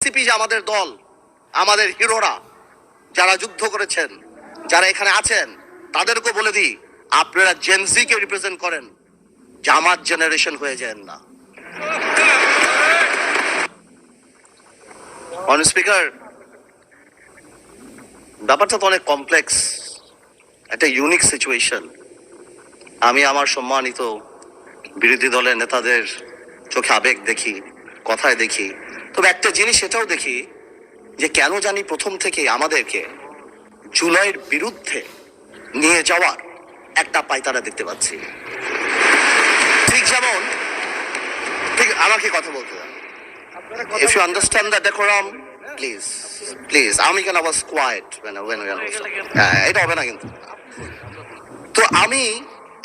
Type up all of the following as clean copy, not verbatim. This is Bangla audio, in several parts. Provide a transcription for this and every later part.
এনসিপি যে আমাদের দল, আমাদের হিরোরা যারা যুদ্ধ করেছেন, যারা এখানে আছেন, তাদেরকে বলে দিই, আপনারা জেনজি কে রিপ্রেজেন্ট করেন, জামাত জেনারেশন হয়ে যান না। অন স্পিকার, ব্যাপারটা তো অনেক কমপ্লেক্স, একটা ইউনিক সিচুয়েশন। আমি আমার সম্মানিত বিরোধী দলের নেতাদের চোখে আবেগ দেখি, কথায় দেখি, তবে একটা জিনিস এটাও দেখি যে কেন জানি প্রথম থেকে আমাদেরকে জুলাইয়ের বিরুদ্ধে নিয়ে যাওয়ার একটা পায়তারা দেখতে পাচ্ছি। ঠিক যেমন, ঠিক আমাকে কথা বলতে দেন। If you understand the decorum, please, আমি কেন was quiet when এটা হবে না কিন্তু। তো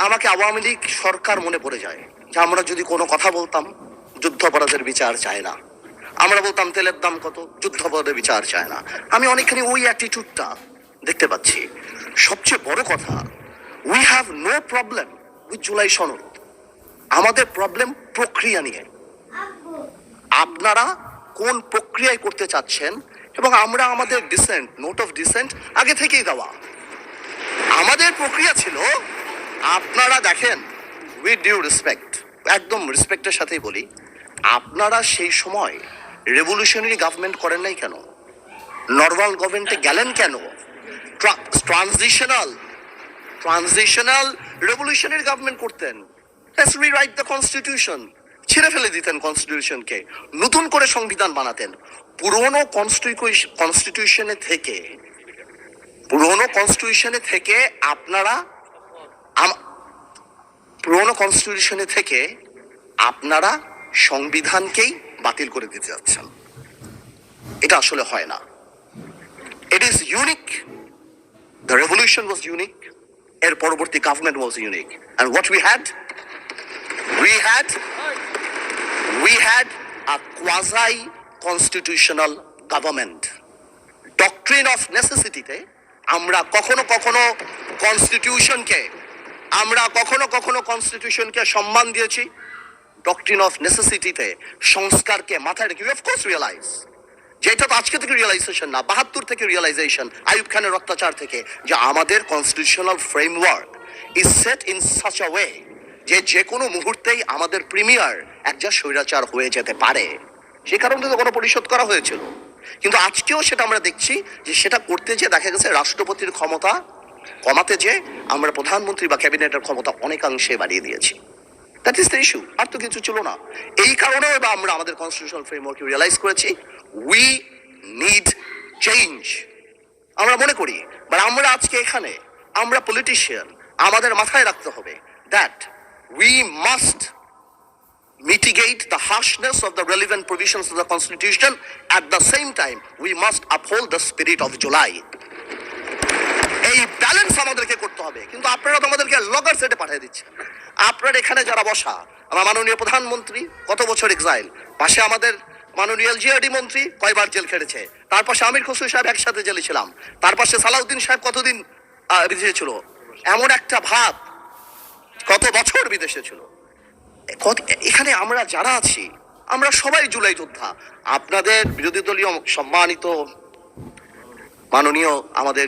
আমাকে আওয়ামী লীগ সরকার মনে পড়ে যায় যে আমরা যদি কোনো কথা বলতাম, যুদ্ধাপরাধের বিচার চায় না, আমরা বলতাম তেলের দাম কত, যুদ্ধাপরাধের বিচার চায় না। আমি অনেকখানি ওই অ্যাটিটিউডটা দেখতে পাচ্ছি। সবচেয়ে বড় কথা, we have no problem with July সনদ, আমাদের প্রবলেম প্রক্রিয়া নিয়ে। আপনারা কোন প্রক্রিয়ায় করতে চাচ্ছেন, এবং আমরা আমাদের ডিসেন্ট, নোট অফ ডিসেন্ট আগে থেকেই দেওয়া। আমাদের প্রক্রিয়া ছিল, আপনারা দেখেন, উইথ ডিউ রেসপেক্ট, একদম রেসপেক্টের সাথেই বলি, আপনারা সেই সময় রেভলিউশনারি গভর্নমেন্ট করেন নাই কেন? নর্মাল গভর্নমেন্টে গেলেন কেন? ট্রানজিশনাল রেভলিউশনারি গভর্নমেন্ট করতেন। লেটস রিরাইট দ্য কনস্টিটিউশন, ছিঁড়ে ফেলে দিতেন কনস্টিটিউশনকে, নতুন করে সংবিধান বানাতেন। পুরনো কনস্টিটিউশনে থেকে আপনারা সংবিধানকেই বাতিল করে দিতে যাচ্ছেন। এটা আসলে হয় না। It is unique, the revolution was unique, এর পরবর্তী government was unique, and what we had a quasi constitutional government. Doctrine of necessity তে আমরা কখনো কনস্টিটিউশনকে সম্মান দিয়েছি। ডক্ট্রিন অফ নেসেসিটিতে সংস্কারকে মাথায় রেখে, অফ কোর্স রিয়েলাইজ, যেটা তো আজকে থেকে রিয়েলাইজেশন না, ৭২ থেকে রিয়েলাইজেশন, আইয়ুব খানের অত্যাচার থেকে, যে আমাদের constitutional framework is set in such a way যে কোনো মুহূর্তেই আমাদের প্রিমিয়ার একজন স্বৈরাচার হয়ে যেতে পারে। সে কারণে তো গণপরিষদ করা হয়েছিল। কিন্তু আজকেও সেটা আমরা দেখছি যে সেটা করতে যে দেখা গেছে রাষ্ট্রপতির ক্ষমতা কমাতে যে আমরা প্রধানমন্ত্রী বা ক্যাবিনেটের ক্ষমতা অনেকাংশে বাড়িয়ে দিয়েছি। দ্যাট ইজ দ্য ইস্যু, আর তো কিছু ছিল না। এই কারণেও বা আমরা আমাদের কনস্টিটিউশনাল ফ্রেমওয়ার্কে রিয়েলাইজ করেছি উই নিড চেঞ্জ। আমরা মনে করি, বাট আমরা আজকে এখানে, আমরা পলিটিশিয়ান, আমাদের মাথায় রাখতে হবে that we must mitigate the harshness of the relevant provisions of the Constitution. At the same time, we must uphold the spirit of July. এই ব্যালেন্স আমাদেরকে করতে হবে। কিন্তু আপনারা তো আমাদেরকে লগর সেটে পাঠিয়ে দিচ্ছেন। আপনার এখানে যারা বসা, আমার মাননীয় প্রধানমন্ত্রী কত বছর এক্সাইল, পাশে আমাদের মাননীয় এলজিআরডি মন্ত্রী কয়বার জেল খেটেছে, তার পাশে আমির খসরু সাহেব একসাথে জেলে ছিলাম, তার পাশে সালাউদ্দিন সাহেব কতদিন বিদেশে ছিল, এমন একটা ভাব কত বছর বিদেশে ছিল। এখানে আমরা যারা আছি, আমরা সবাই জুলাই যোদ্ধা। আপনাদের বিরোধী দলীয় সম্মানিত মাননীয় আমাদের